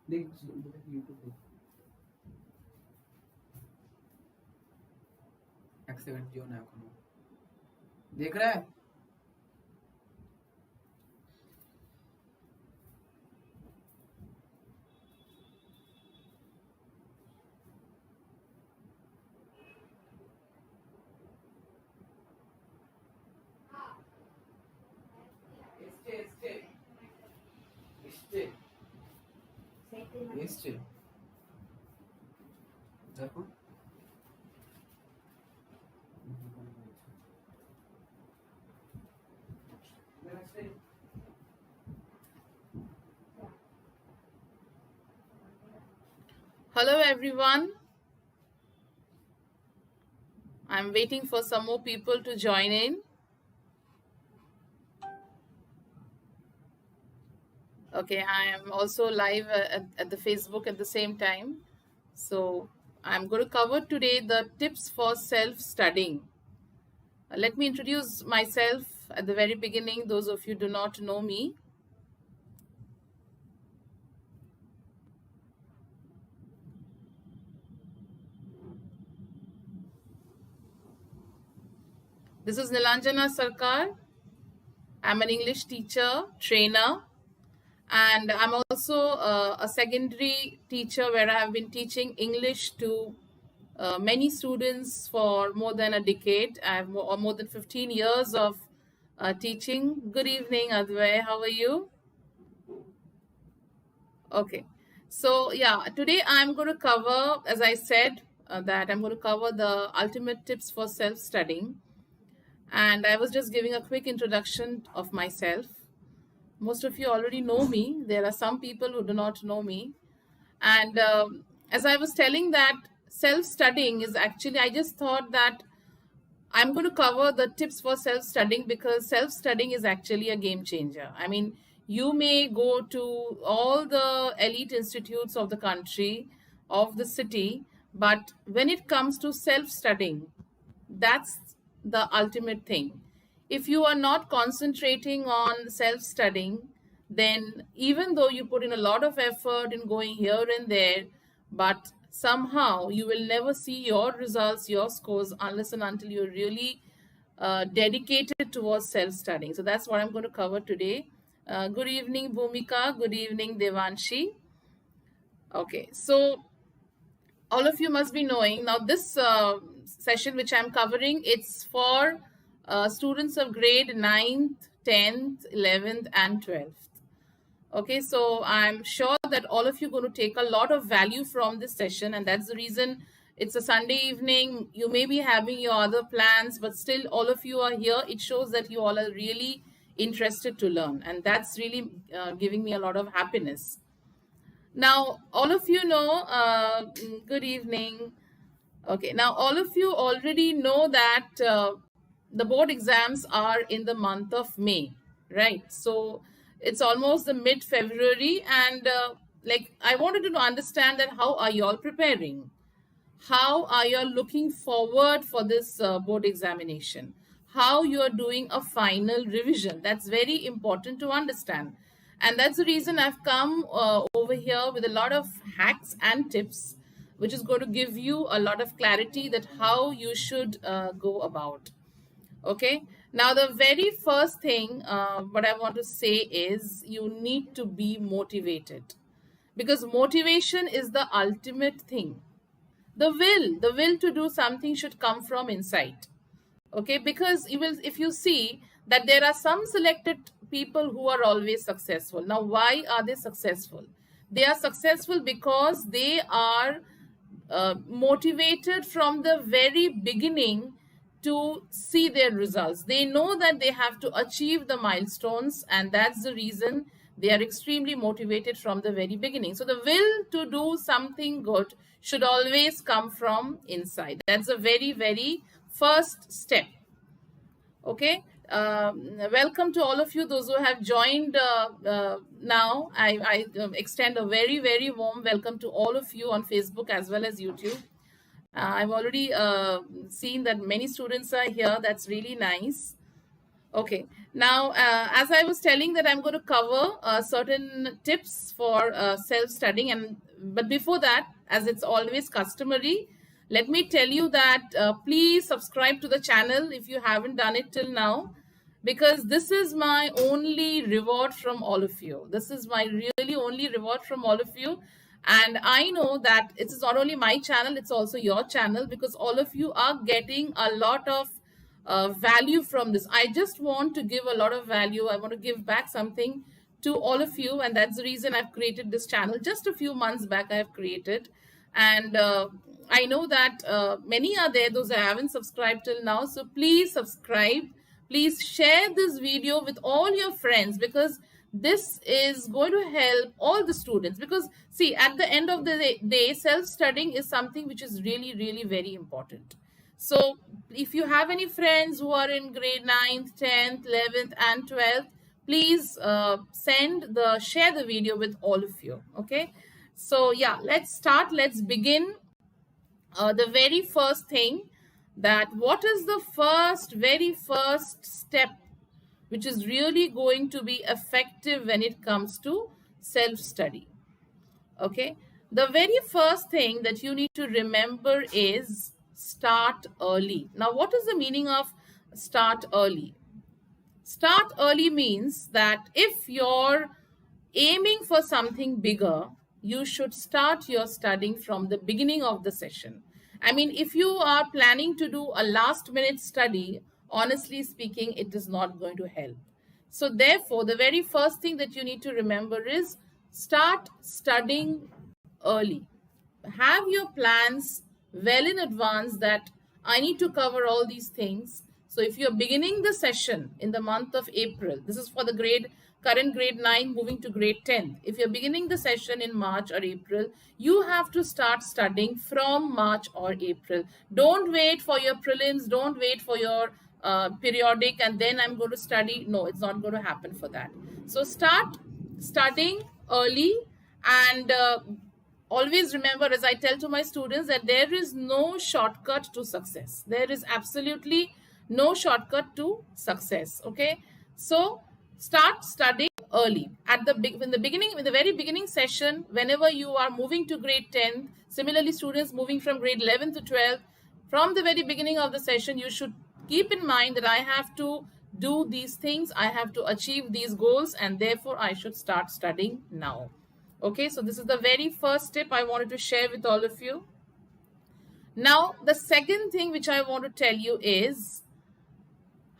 देख यूट्यूब पे एक सेकंड जो ना देख रहा है देखो Hello everyone. I'm waiting for some more people to join in. Okay, I am also live at the Facebook at the same time. So I'm going to cover today the tips for self-studying. Let me introduce myself at the very beginning, those of you who do not know me. This is Nilanjana Sarkar. I'm an English teacher, trainer, and I'm also a secondary teacher where I have been teaching English to many students for more than a decade. I have more than 15 years of teaching. Good evening, Advay. How are you? Okay. So, yeah, today I'm going to cover, as I said, that I'm going to cover the ultimate tips for self studying. And I was just giving a quick introduction of myself. Most of you already know me. There are some people who do not know me. And as I was telling that self studying is actually, I just thought that I'm going to cover the tips for self studying because self studying is actually a game changer. I mean, you may go to all the elite institutes of the country, of the city, but when it comes to self studying, that's the ultimate thing. If you are not concentrating on self studying, then even though you put in a lot of effort in going here and there, but somehow you will never see your results, your scores, unless and until you're really dedicated towards self studying. So that's what I'm going to cover today. Good evening, Bhumika. Good evening, Devanshi. Okay, so all of you must be knowing now this session which I'm covering, it's for students of grade 9th, 10th, 11th and 12th. Okay, so I'm sure that all of you are going to take a lot of value from this session, and that's the reason it's a Sunday evening. You may be having your other plans, but still all of you are here. It shows that you all are really interested to learn, and that's really giving me a lot of happiness. Now, all of you know, good evening. Okay, now all of you already know that the board exams are in the month of May, right? So it's almost the mid-February, and like I wanted to understand that how are you all preparing? How are you all looking forward for this board examination? How you are doing a final revision? That's very important to understand, and that's the reason I've come over here with a lot of hacks and tips which is going to give you a lot of clarity that how you should go about. Okay, now the very first thing what I want to say is you need to be motivated, because motivation is the ultimate thing. The will to do something should come from inside. Okay, because you will, if you see that there are some selected people who are always successful. Now why are they successful? They are successful because they are motivated from the very beginning to see their results. They know that they have to achieve the milestones, and that's the reason they are extremely motivated from the very beginning. So the will to do something good should always come from inside. That's a very, very first step. Okay, welcome to all of you, those who have joined now. I extend a very, very warm welcome to all of you on Facebook as well as YouTube. I've already seen that many students are here. That's really nice. Okay. Now, as I was telling that I'm going to cover certain tips for self-studying, but before that, as it's always customary, let me tell you that please subscribe to the channel if you haven't done it till now, because this is my only reward from all of you. This is my really only reward from all of you. And I know that it is not only my channel, it's also your channel, because all of you are getting a lot of value from this. I just want to give a lot of value. I want to give back something to all of you, and that's the reason I've created this channel. Just a few months back I have created, and I know that many are there, those that haven't subscribed till now. So please subscribe. Please share this video with all your friends, because this is going to help all the students. Because see, at the end of the day, self-studying is something which is really very important. So if you have any friends who are in grade 9th, 10th, 11th and 12th, please share the video with all of you. Okay, so yeah, let's start. Let's begin. The very first thing, that what is the very first step which is really going to be effective when it comes to self-study. Okay, the very first thing that you need to remember is start early. Now, what is the meaning of start early? Start early means that if you're aiming for something bigger, you should start your studying from the beginning of the session. I mean, if you are planning to do a last minute study, honestly speaking, it is not going to help. So therefore, the very first thing that you need to remember is start studying early. Have your plans well in advance, that I need to cover all these things. So if you're beginning the session in the month of April, this is for the current grade 9 moving to grade 10. If you're beginning the session in March or April, you have to start studying from March or April. Don't wait for your prelims, don't wait for your periodic and then I'm going to study. No, it's not going to happen for that. So start studying early, and always remember, as I tell to my students, that there is no shortcut to success. There is absolutely no shortcut to success. Okay, so start studying early at the very beginning session. Whenever you are moving to grade 10, similarly students moving from grade 11 to 12, from the very beginning of the session, you should keep in mind that I have to do these things, I have to achieve these goals, and therefore I should start studying now. Okay, so this is the very first tip I wanted to share with all of you. Now, the second thing which I want to tell you is,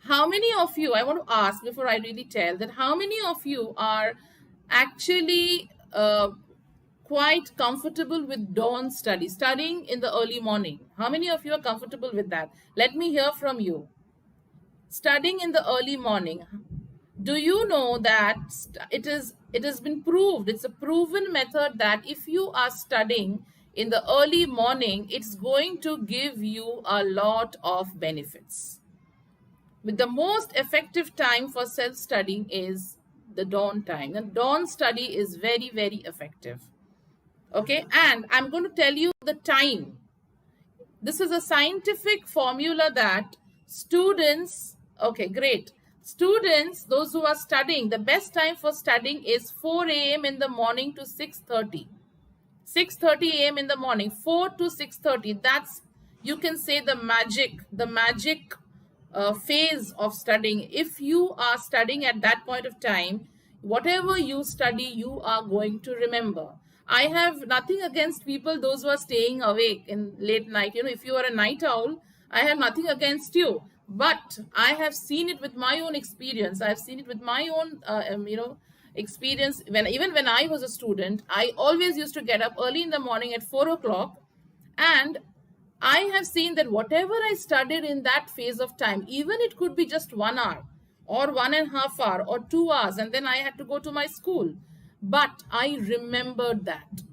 how many of you, I want to ask before I really tell, that how many of you are actually quite comfortable with dawn studying in the early morning? How many of you are comfortable with that? Let me hear from you. Studying in the early morning. Do you know that it has been proved, it's a proven method, that if you are studying in the early morning, it's going to give you a lot of benefits. With the most effective time for self-studying is the dawn time. The dawn study is very effective. Okay, and I'm going to tell you the time. This is a scientific formula that students, okay, great. Students, those who are studying, the best time for studying is 4 a.m. in the morning to 6:30. 6:30 a.m. in the morning, 4 to 6:30. That's, you can say, the magic phase of studying. If you are studying at that point of time, whatever you study, you are going to remember. I have nothing against people, those who are staying awake in late night. You know, if you are a night owl, I have nothing against you. But I have seen it with my own experience. I've seen it with my own, experience. Even when I was a student, I always used to get up early in the morning at 4 o'clock. And I have seen that whatever I studied in that phase of time, even it could be just 1 hour or 1.5 hours or 2 hours, and then I had to go to my school. But I remembered that.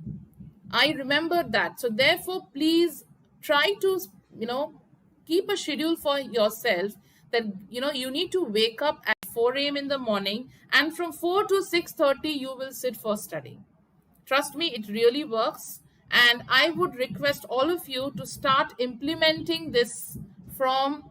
So therefore, please try to, keep a schedule for yourself, that, you need to wake up at 4 a.m. in the morning, and from 4 to 6:30, you will sit for studying. Trust me, it really works. And I would request all of you to start implementing this from,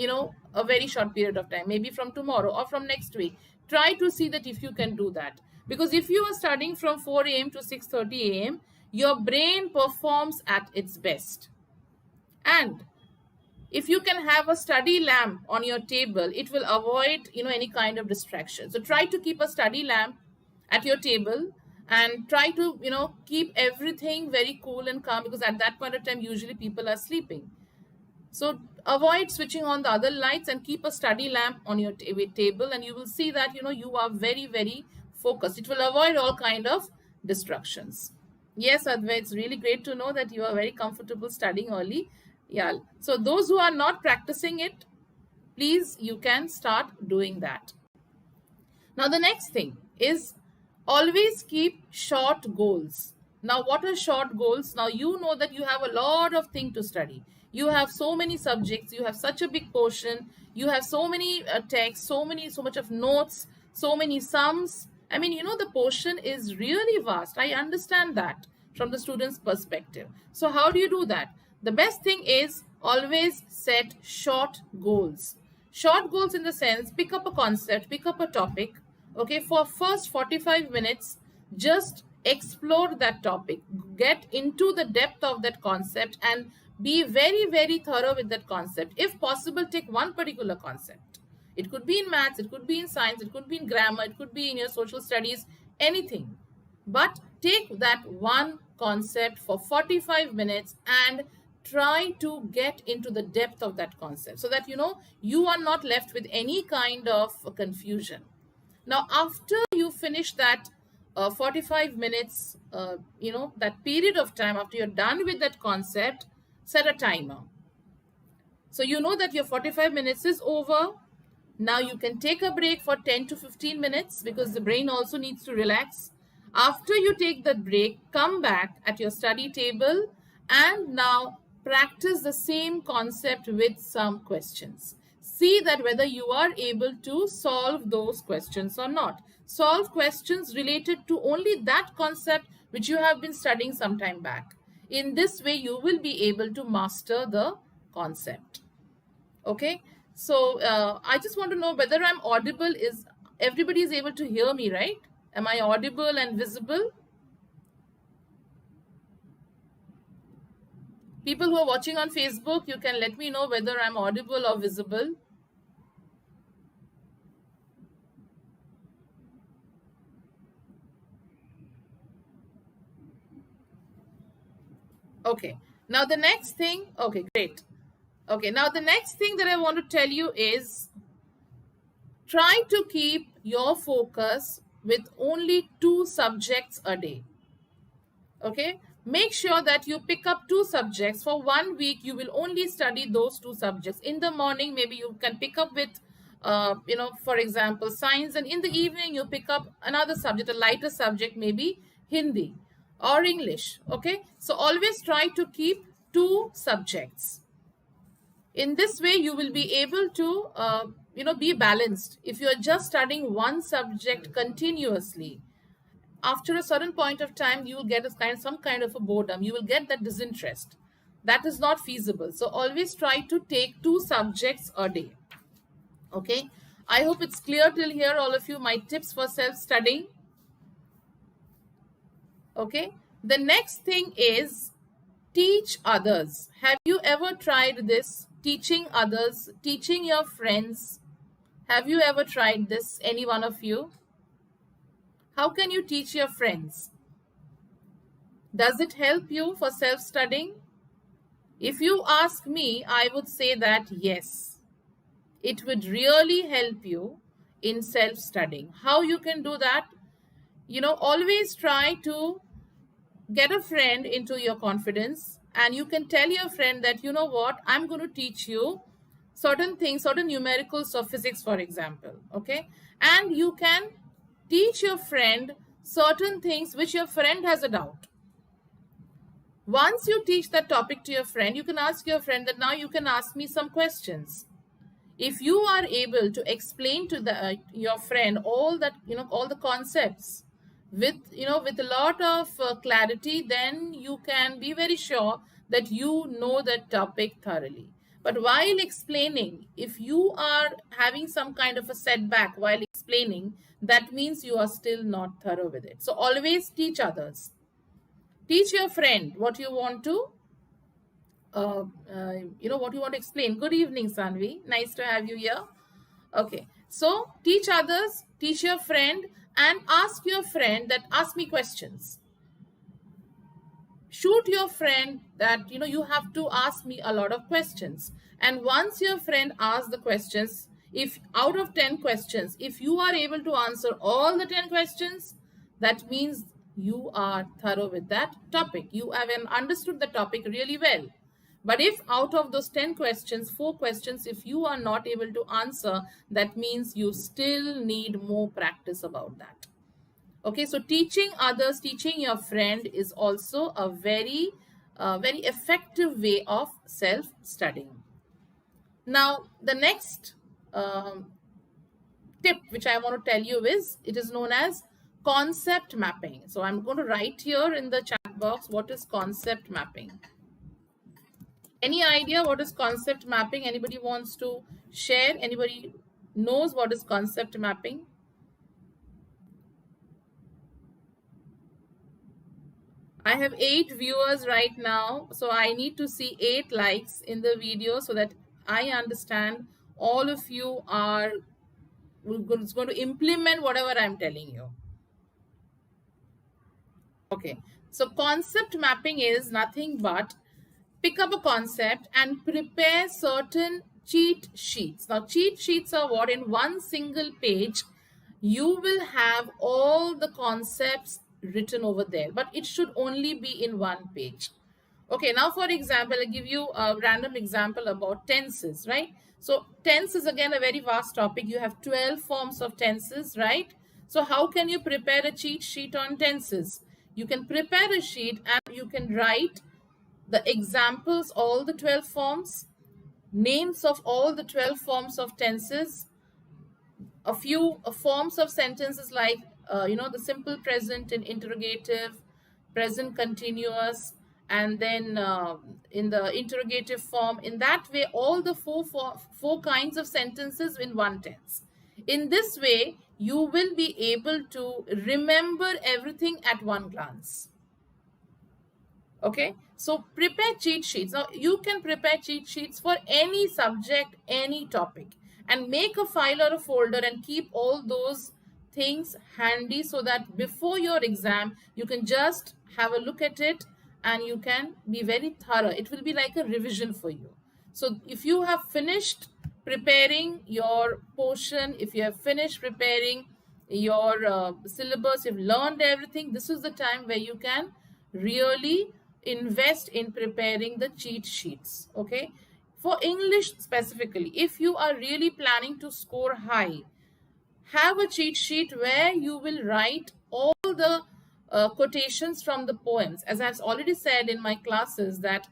a very short period of time, maybe from tomorrow or from next week. Try to see that if you can do that, because if you are studying from 4 a.m. to 6:30 a.m., your brain performs at its best. And if you can have a study lamp on your table, it will avoid any kind of distraction. So try to keep a study lamp at your table, and try to keep everything very cool and calm, because at that point of time usually people are sleeping. So avoid switching on the other lights and keep a study lamp on your table, and you will see that you are very, very focused. It will avoid all kind of distractions. Yes, Advait, it's really great to know that you are very comfortable studying early. Yeah. So those who are not practicing it, please, you can start doing that. Now the next thing is, always keep short goals. Now what are short goals? Now you know that you have a lot of things to study. You have so many subjects, you have such a big portion, you have so many texts, so much of notes, so many sums. I mean, the portion is really vast. I understand that from the student's perspective. So how do you do that? The best thing is, always set short goals. Short goals in the sense, pick up a concept, pick up a topic. Okay, for first 45 minutes, just explore that topic, get into the depth of that concept, and be very, very thorough with that concept. If possible, take one particular concept. It could be in maths, it could be in science, it could be in grammar, it could be in your social studies, anything. But take that one concept for 45 minutes and try to get into the depth of that concept, so that you are not left with any kind of confusion. Now, after you finish that 45 minutes, that period of time, after you're done with that concept, set a timer. So you know that your 45 minutes is over. Now you can take a break for 10 to 15 minutes, because the brain also needs to relax. After you take that break, come back at your study table and now practice the same concept with some questions. See that whether you are able to solve those questions or not. Solve questions related to only that concept which you have been studying some time back. In this way, you will be able to master the concept. Okay, so I just want to know whether I'm audible. Is everybody is able to hear me, right? Am I audible and visible? People who are watching on Facebook, you can let me know whether I'm audible or visible. Okay, now the next thing, okay, great. Okay, now the next thing that I want to tell you is, try to keep your focus with only 2 subjects a day. Okay, make sure that you pick up 2 subjects. For 1 week, you will only study those 2 subjects. In the morning, maybe you can pick up with, for example, science, and in the evening, you pick up another subject, a lighter subject, maybe Hindi or English. Okay, so always try to keep 2 subjects. In this way, you will be able to, be balanced. If you are just studying one subject continuously, after a certain point of time, you will get some kind of a boredom. You will get that disinterest. That is not feasible. So always try to take 2 subjects a day. Okay. I hope it's clear till here, all of you, my tips for self-studying. Okay. The next thing is, teach others. Have you ever tried this? Teaching others, teaching your friends. Have you ever tried this, any one of you? How can you teach your friends? Does it help you for self-studying? If you ask me, I would say that yes, it would really help you in self-studying. How you can do that? Always try to get a friend into your confidence, and you can tell your friend that, you know what, I'm going to teach you certain things, certain numericals of physics, for example. Okay, and you can teach your friend certain things which your friend has a doubt. Once you teach that topic to your friend, you can ask your friend that now you can ask me some questions. If you are able to explain to your friend all that, all the concepts with a lot of clarity, then you can be very sure that you know that topic thoroughly. But while explaining, if you are having some kind of a setback while explaining, that means you are still not thorough with it. So always teach others. Teach your friend what you want to, what you want to explain. Good evening, Sanvi. Nice to have you here. Okay. So teach others, teach your friend, and ask your friend that ask me questions. Shoot your friend that you have to ask me a lot of questions, and once your friend asks the questions, if out of 10 questions, if you are able to answer all the 10 questions, that means you are thorough with that topic, you have understood the topic really well. But if out of those 10 questions, 4 questions if you are not able to answer, that means you still need more practice about that. Okay, so teaching others, teaching your friend is also a very very effective way of self-studying. Now the next tip which I want to tell you is, it is known as concept mapping. So I'm going to write here in the chat box what is concept mapping. Any idea what is concept mapping? Anybody wants to share? Anybody knows what is concept mapping? I have 8 viewers right now, so I need to see 8 likes in the video so that I understand all of you are going to implement whatever I'm telling you. Okay, so concept mapping is nothing but pick up a concept and prepare certain cheat sheets. Now, cheat sheets are what? In one single page, you will have all the concepts written over there, but it should only be in one page. Okay, now for example, I'll give you a random example about tenses, right? So tense is again a very vast topic. You have 12 forms of tenses, right? So how can you prepare a cheat sheet on tenses? You can prepare a sheet and you can write the examples, all the 12 forms, names of all the 12 forms of tenses, a few forms of sentences like the simple present and interrogative, present continuous, and then in the interrogative form. In that way, all the four kinds of sentences in one tense. In this way, you will be able to remember everything at one glance. Okay, so prepare cheat sheets. Now you can prepare cheat sheets for any subject, any topic, and make a file or a folder and keep all those things handy so that before your exam you can just have a look at it and you can be very thorough. It will be like a revision for you. So if you have finished preparing your portion, if you have finished preparing your syllabus, you've learned everything, this is the time where you can really invest in preparing the cheat sheets. Okay, for English specifically, if you are really planning to score high, have a cheat sheet where you will write all the quotations from the poems. As I've already said in my classes, that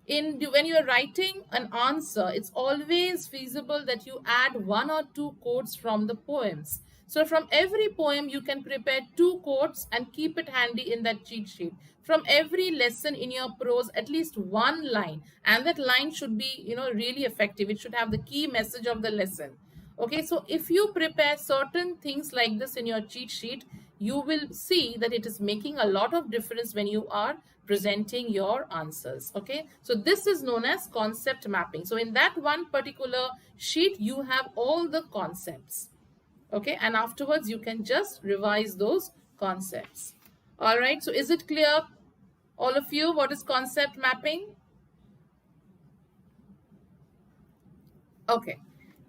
when you are writing an answer, it's always feasible that you add 1 or 2 quotes from the poems. So from every poem, you can prepare 2 quotes and keep it handy in that cheat sheet. From every lesson in your prose, at least 1 line, and that line should be, really effective. It should have the key message of the lesson. Okay, so if you prepare certain things like this in your cheat sheet, you will see that it is making a lot of difference when you are presenting your answers. Okay, so this is known as concept mapping. So in that one particular sheet, you have all the concepts. Okay, and afterwards you can just revise those concepts. All right, so is it clear, all of you, what is concept mapping? Okay,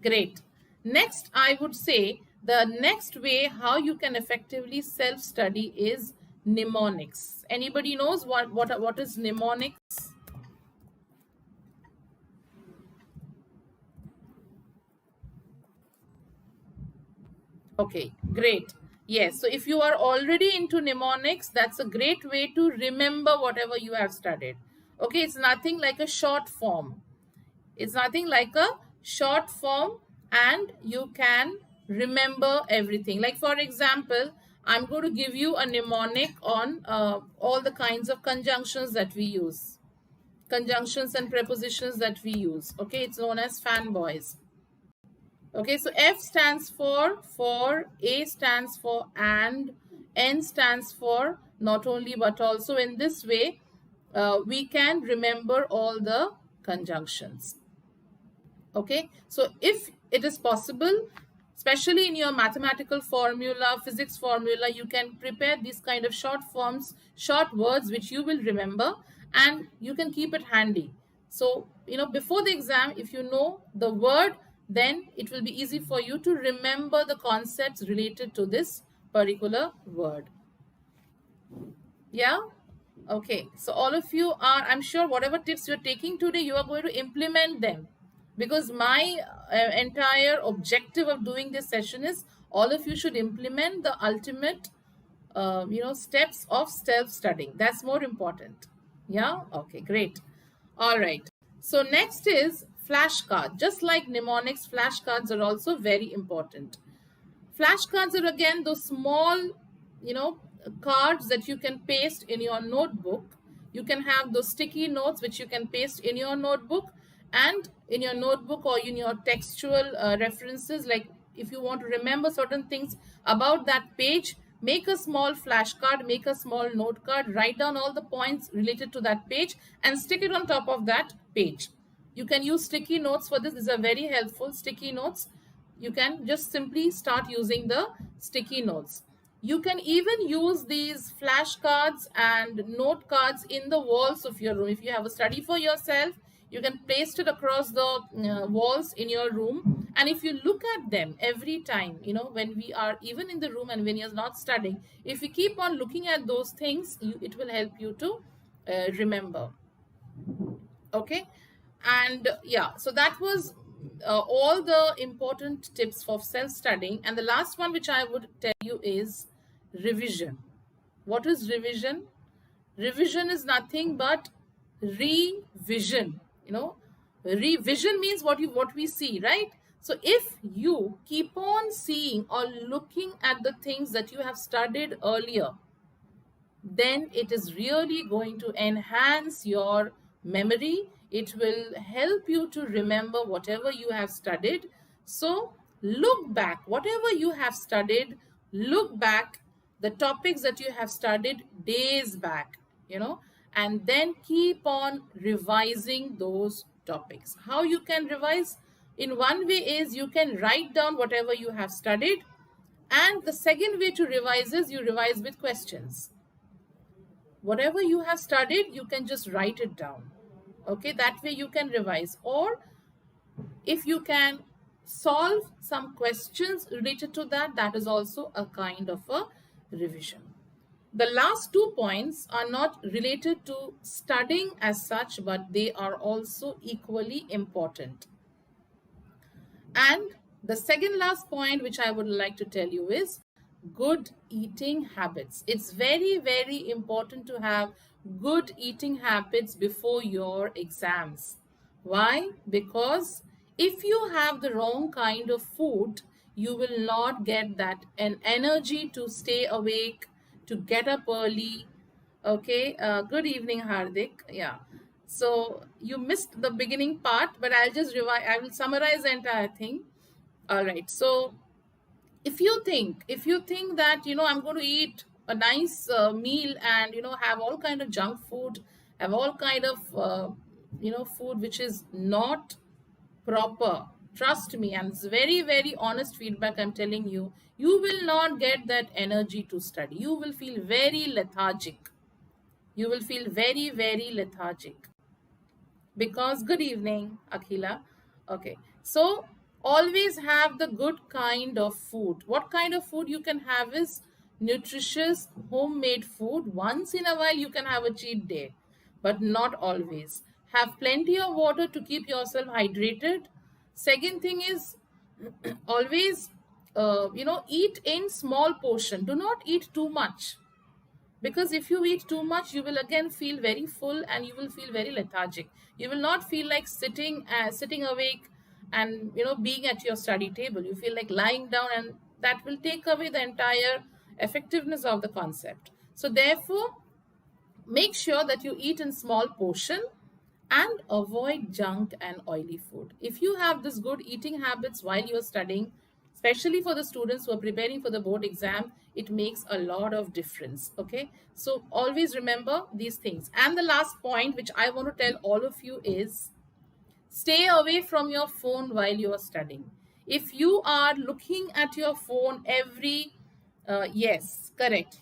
great. Next, I would say the next way how you can effectively self-study is mnemonics. Anybody knows what is mnemonics? Okay, great. Yes, so if you are already into mnemonics, that's a great way to remember whatever you have studied. Okay, it's nothing like a short form. It's nothing like a short form, and you can remember everything. Like for example, I'm going to give you a mnemonic on all the kinds of conjunctions that we use. conjunctions and prepositions that we use. Okay, it's known as fanboys. Okay, so F stands for, A stands for and, N stands for not only but also. In this way, we can remember all the conjunctions. Okay, so if it is possible, especially in your mathematical formula, physics formula, you can prepare these kind of short forms, short words which you will remember, and you can keep it handy. So, before the exam, if you know the word, then it will be easy for you to remember the concepts related to this particular word. Yeah. Okay, so all of you are, I'm sure whatever tips you're taking today, you are going to implement them, because my entire objective of doing this session is all of you should implement the ultimate steps of self-studying. That's more important. Yeah. Okay, great. All right, so next is flashcard. Just like mnemonics, flashcards are also very important. Flashcards are again those small, cards that you can paste in your notebook. You can have those sticky notes which you can paste in your notebook, and in your notebook or in your textual references, like if you want to remember certain things about that page, make a small flashcard, make a small note card, write down all the points related to that page and stick it on top of that page. You can use sticky notes for this. These are very helpful, sticky notes. You can just simply start using the sticky notes. You can even use these flashcards and note cards in the walls of your room. If you have a study for yourself, you can paste it across the walls in your room. And if you look at them every time, when we are even in the room and when you're not studying, if you keep on looking at those things, it will help you to remember. Okay. And yeah, so that was all the important tips for self-studying. And the last one which I would tell you is revision. What is revision? Revision is nothing but revision. Revision means what we see, right? So if you keep on seeing or looking at the things that you have studied earlier, then it is really going to enhance your memory. It will help you to remember whatever you have studied. So look back, whatever you have studied, look back the topics that you have studied days back, and then keep on revising those topics. How you can revise? In one way is you can write down whatever you have studied, and the second way to revise is you revise with questions. Whatever you have studied, you can just write it down. Okay, that way you can revise. Or if you can solve some questions related to that, that is also a kind of a revision. The last 2 points are not related to studying as such, but they are also equally important. And the second last point which I would like to tell you is good eating habits. It's very, very important to have good eating habits before your exams. Why? Because if you have the wrong kind of food, you will not get that energy to stay awake, to get up early. Okay, good evening, Hardik. Yeah. So you missed the beginning part, but I'll just revise. I will summarize the entire thing. All right. So if you think that I'm going to eat a nice meal and have all kind of junk food, have all kind of food which is not proper, trust me, and it's very, very honest feedback I'm telling you, you will not get that energy to study. You will feel very lethargic. You will feel very, very lethargic. Because good evening, Akhila. Okay, so always have the good kind of food. What kind of food you can have is nutritious homemade food. Once in a while you can have a cheat day, but not always. Have plenty of water to keep yourself hydrated. Second thing is always eat in small portion. Do not eat too much, because if you eat too much, you will again feel very full and you will feel very lethargic. You will not feel like sitting awake and being at your study table. You feel like lying down, and that will take away the entire effectiveness of the concept. So therefore, make sure that you eat in small portion, and avoid junk and oily food. If you have this good eating habits while you're studying, especially for the students who are preparing for the board exam, it makes a lot of difference. Okay, so always remember these things. And the last point which I want to tell all of you is, stay away from your phone while you are studying. If you are looking at your phone every yes, correct,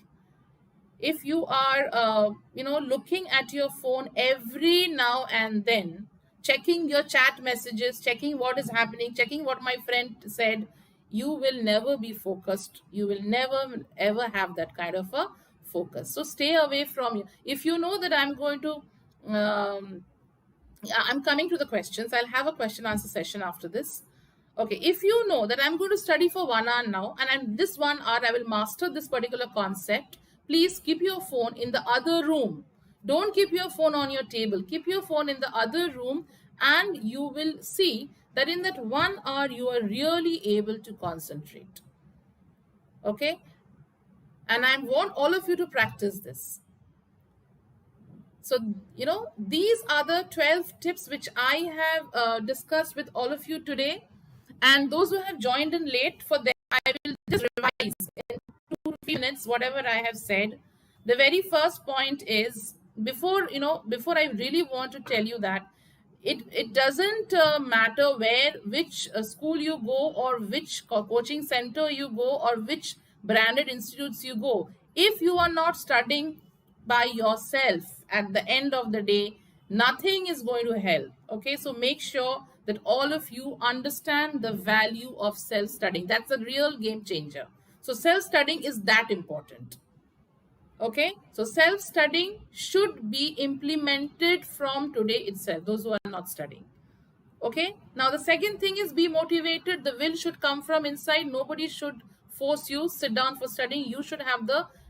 if you are looking at your phone every now and then, checking your chat messages, checking what is happening, checking what my friend said, you will never be focused. You will never ever have that kind of a focus. So stay away from you. If you know that I'm going to I'm coming to the questions. I'll have a question answer session after this. Okay, if you know that I'm going to study for 1 hour now, and this 1 hour I will master this particular concept, please keep your phone in the other room. Don't keep your phone on your table. Keep your phone in the other room, and you will see that in that 1 hour you are really able to concentrate. Okay, and I want all of you to practice this. So, these are the 12 tips which I have discussed with all of you today. And those who have joined in late, for them, I will just revise in 2 to 3 minutes whatever I have said. The very first point is, before I really want to tell you that it doesn't matter which school you go, or which coaching center you go, or which branded institutes you go. If you are not studying by yourself, at the end of the day, nothing is going to help. Okay, so make sure that all of you understand the value of self studying. That's a real game changer. So self studying is that important. Okay, so self studying should be implemented from today itself, those who are not studying. Okay, now the second thing is, be motivated. The will should come from inside. Nobody should force you sit down for studying. You should have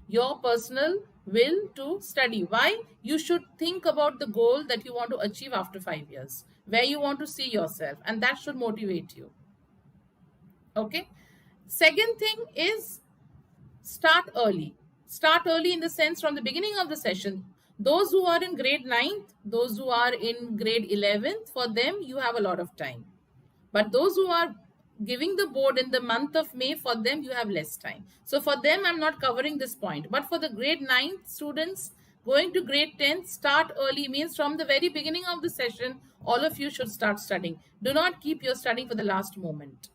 your personal will to study. Why? You should think about the goal that you want to achieve after 5 years, where you want to see yourself, and that should motivate you. Okay, second thing is, start early. Start early in the sense, from the beginning of the session. Those who are in grade 9th, those who are in grade 11th, for them you have a lot of time. But those who are giving the board in the month of May, for them you have less time. So for them I'm not covering this point. But for the grade 9th students going to grade 10th, start early means from the very beginning of the session, all of you should start studying. Do not keep your studying for the last moment.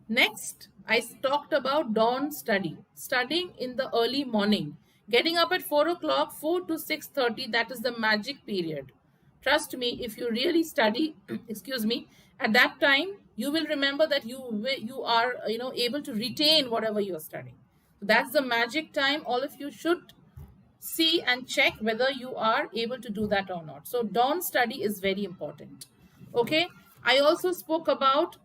Next, I talked about dawn study, studying in the early morning, getting up at 4 o'clock, 4 to 6:30. That is the magic period. Trust me, if you really study, excuse me, at that time, you will remember that you are able to retain whatever you are studying. So that's the magic time. All of you should see and check whether you are able to do that or not. So dawn study is very important. Okay, I also spoke about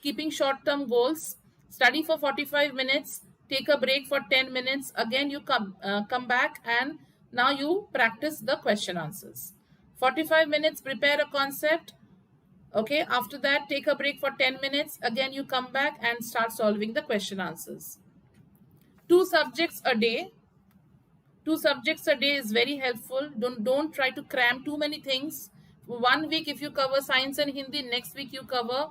keeping short-term goals. Study for 45 minutes, take a break for 10 minutes, again you come back, and now you practice the question answers. 45 minutes, prepare a concept. Okay, after that, take a break for 10 minutes, again you come back and start solving the question answers. 2 subjects a day. 2 subjects a day is very helpful. Don't try to cram too many things. 1 week if you cover science and Hindi, next week you cover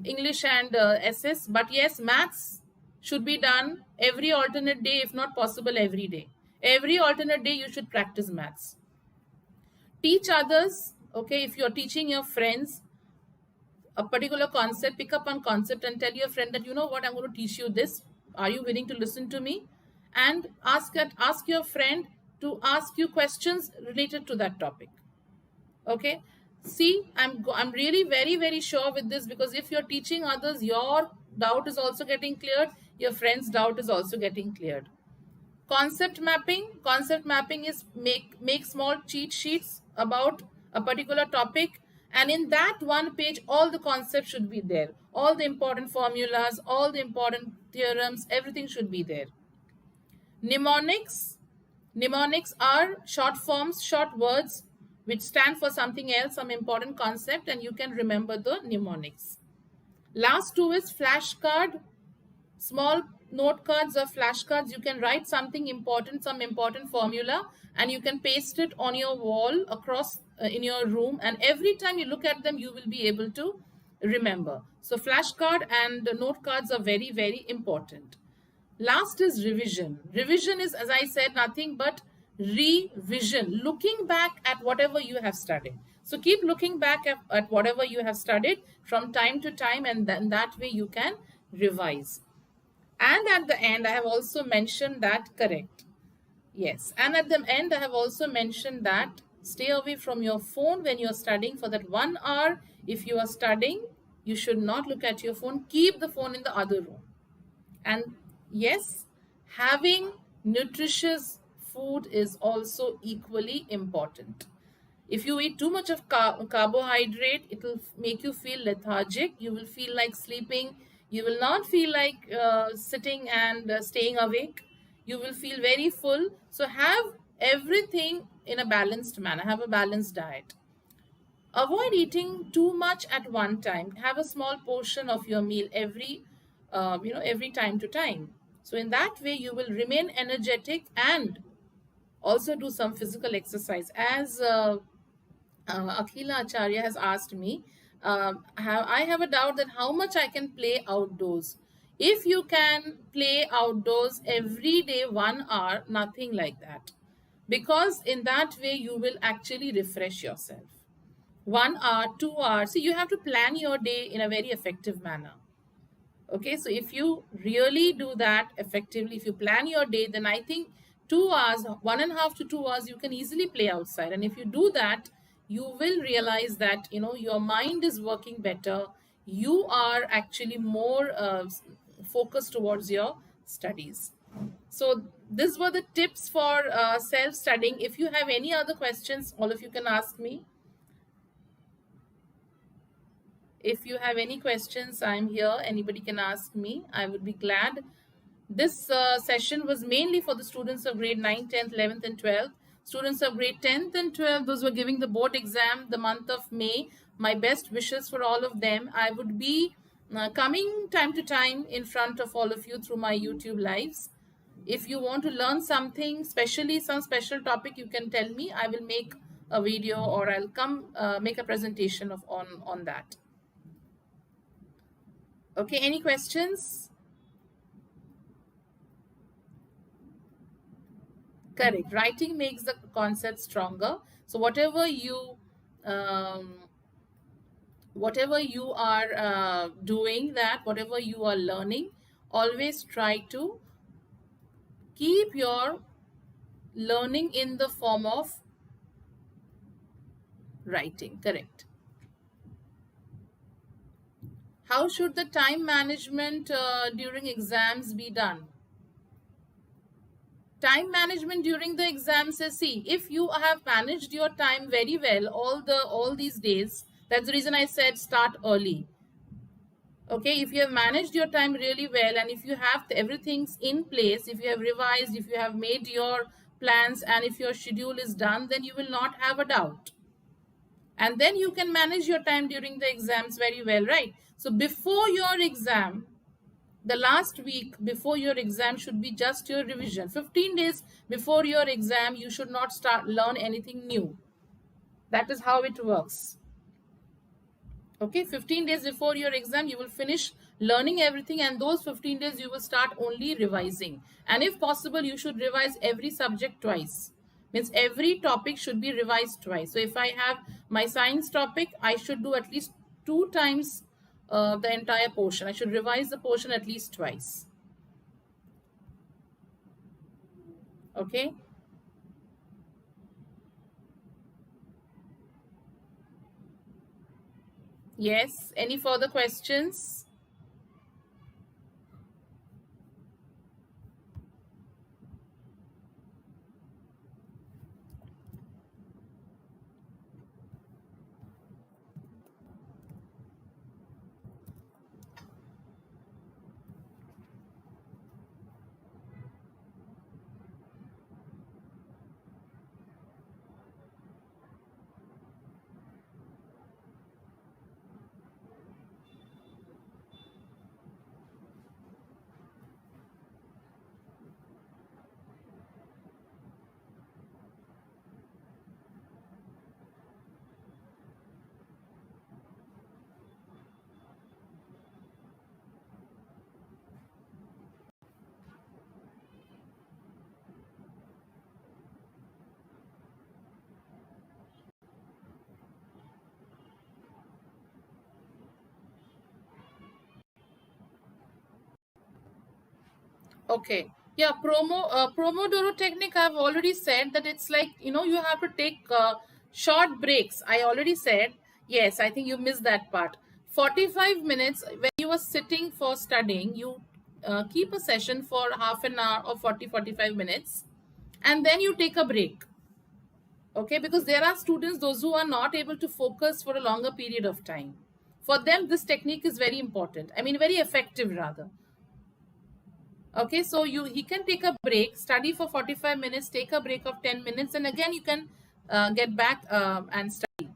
English and SS. But yes, maths should be done every alternate day, if not possible every day. Every alternate day you should practice maths. Teach others. Okay, if you're teaching your friends a particular concept, pick up one concept and tell your friend that, you know what, I'm going to teach you this. Are you willing to listen to me? And ask your friend to ask you questions related to that topic. Okay, see, I'm really very, very sure with this, because if you're teaching others, your doubt is also getting cleared, your friend's doubt is also getting cleared. Concept mapping is make small cheat sheets about a particular topic, and in that one page all the concepts should be there, all the important formulas, all the important theorems, everything should be there. Mnemonics are short forms, short words which stand for something else, some important concept, and you can remember the mnemonics. Last 2 is flashcard, small note cards or flashcards, you can write something important, some important formula, and you can paste it on your wall across in your room, and every time you look at them you will be able to remember. So flashcard and note cards are very, very important. Last is revision. Revision is, as I said, nothing but revision, looking back at whatever you have studied. So keep looking back at whatever you have studied from time to time, and then that way you can revise. And at the end, I have also mentioned that, correct. Yes. And at the end, I have also mentioned that stay away from your phone when you're studying for that 1 hour. If you are studying, you should not look at your phone. Keep the phone in the other room. And yes, having nutritious food is also equally important. If you eat too much of carbohydrate, it will make you feel lethargic. You will feel like sleeping. You will not feel like sitting and staying awake. You will feel very full. So have everything in a balanced manner. Have a balanced diet. Avoid eating too much at one time. Have a small portion of your meal every time to time. So in that way, you will remain energetic and also do some physical exercise. As Akhila Acharya has asked me, I have a doubt that how much I can play outdoors. If you can play outdoors every day 1 hour, nothing like that. Because in that way, you will actually refresh yourself. 1 hour, 2 hours. So you have to plan your day in a very effective manner. Okay, so if you really do that effectively, if you plan your day, then I think 2 hours, 1.5 to 2 hours, you can easily play outside. And if you do that, you will realize that your mind is working better. You are actually more focused towards your studies. So these were the tips for self-studying. If you have any other questions, all of you can ask me. If you have any questions, I'm here. Anybody can ask me. I would be glad. This session was mainly for the students of grade 9, 10th, 11th, and 12th. Students of grade 10th and 12th, those were giving the board exam the month of May. My best wishes for all of them. I would be coming time to time in front of all of you through my YouTube lives. If you want to learn something, especially some special topic, you can tell me. I will make a video or I'll come make a presentation on that. Okay, any questions? Correct. Writing makes the concept stronger. So um, whatever you are doing, that whatever you are learning, always try to keep your learning in the form of writing. Correct. How should the time management during exams be done? Time management during the exams is, see, if you have managed your time very well all these days, that's the reason I said start early. Okay, if you have managed your time really well, and if you have everything's in place, if you have revised, if you have made your plans, and if your schedule is done, then you will not have a doubt, and then you can manage your time during the exams very well, right? So before your exam, the last week before your exam should be just your revision. 15 days before your exam, you should not learn anything new. That is how it works. Okay, 15 days before your exam, you will finish learning everything, and those 15 days you will start only revising. And if possible, you should revise every subject twice. Means every topic should be revised twice. So if I have my science topic, I should do at least 2 times the entire portion. I should revise the portion at least twice. Okay. Yes. Any further questions? Okay. Yeah, Pomodoro technique, I've already said that it's like, you have to take short breaks. I already said, yes, I think you missed that part. 45 minutes, when you are sitting for studying, you keep a session for half an hour or 40, 45 minutes, and then you take a break. Okay, because there are students, those who are not able to focus for a longer period of time. For them, this technique is very important. I mean, very effective rather. Okay, so he can take a break, study for 45 minutes, take a break of 10 minutes, and again you can get back and study.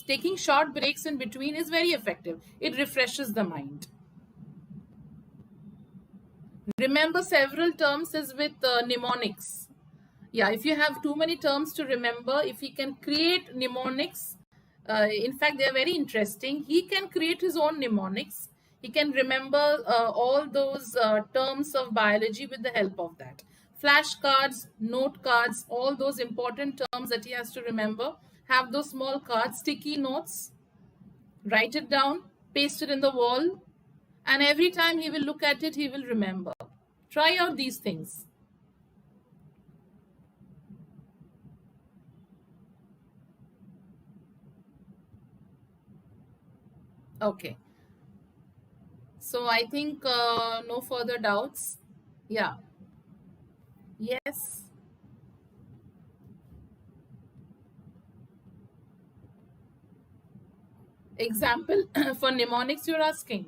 Taking short breaks in between is very effective. It refreshes the mind. Remember several terms is with mnemonics. Yeah, if you have too many terms to remember, if he can create mnemonics, in fact they are very interesting. He can create his own mnemonics. He can remember all those terms of biology with the help of that. Flashcards, note cards, all those important terms that he has to remember. Have those small cards, sticky notes, write it down, paste it in the wall, and every time he will look at it, he will remember. Try out these things. Okay. So I think no further doubts. Yeah. Yes. Example for mnemonics you're asking.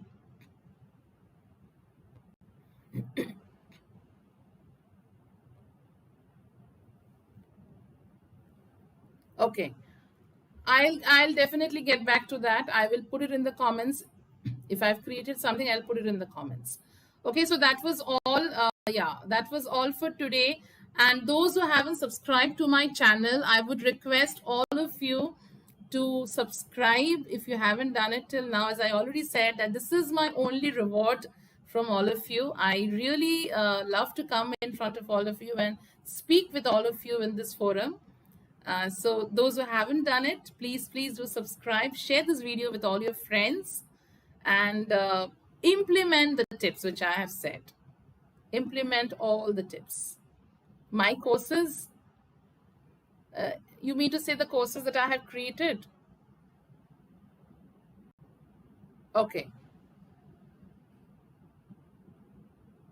Okay. I'll definitely get back to that. I will put it in the comments. If I've created something, I'll put it in the comments. Okay, so that was all. Yeah, that was all for today. And those who haven't subscribed to my channel, I would request all of you to subscribe if you haven't done it till now. As I already said, that this is my only reward from all of you. I really love to come in front of all of you and speak with all of you in this forum. So those who haven't done it, please do subscribe, share this video with all your friends, and implement the tips which I have said. Implement all the tips. My courses, you mean to say the courses that I have created? Okay.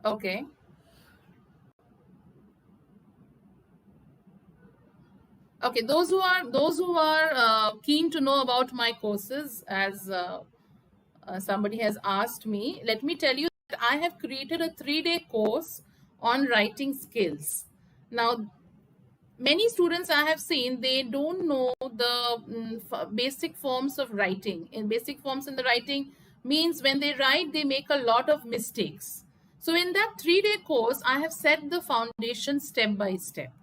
Okay. Okay, those who are keen to know about my courses, as somebody has asked me, let me tell you that I have created a 3-day course on writing skills. Now, many students I have seen, they don't know the basic forms of writing. In basic forms in the writing means when they write, they make a lot of mistakes. So in that 3-day course, I have set the foundation step by step.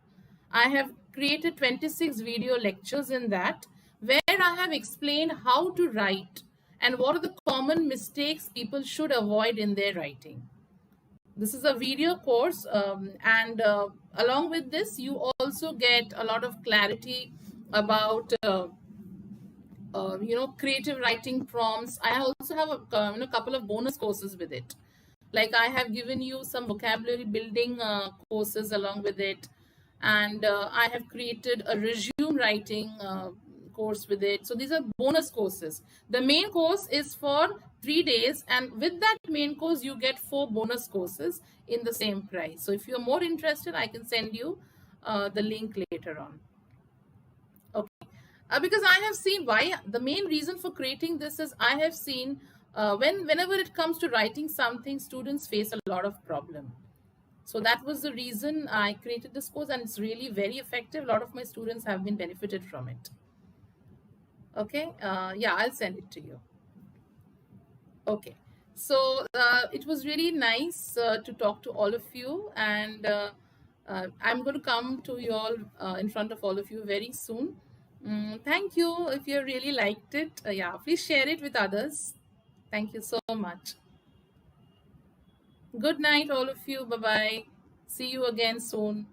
I have created 26 video lectures in that, where I have explained how to write and what are the common mistakes people should avoid in their writing. This is a video course, and along with this, you also get a lot of clarity about creative writing prompts. I also have a couple of bonus courses with it. Like I have given you some vocabulary building courses along with it, and I have created a resume writing course with it. So these are bonus courses. The main course is for 3 days, and with that main course you get 4 bonus courses in the same price. So if you're more interested, I can send you the link later on. Okay. Because I have seen why. The main reason for creating this is I have seen whenever it comes to writing something, students face a lot of problem. So that was the reason I created this course, and it's really very effective. A lot of my students have been benefited from it. Okay, yeah, I'll send it to you. Okay, so it was really nice to talk to all of you, and I'm going to come to you all in front of all of you very soon. Thank you. If you really liked it, yeah, please share it with others. Thank you so much. Good night, all of you. Bye bye. See you again soon.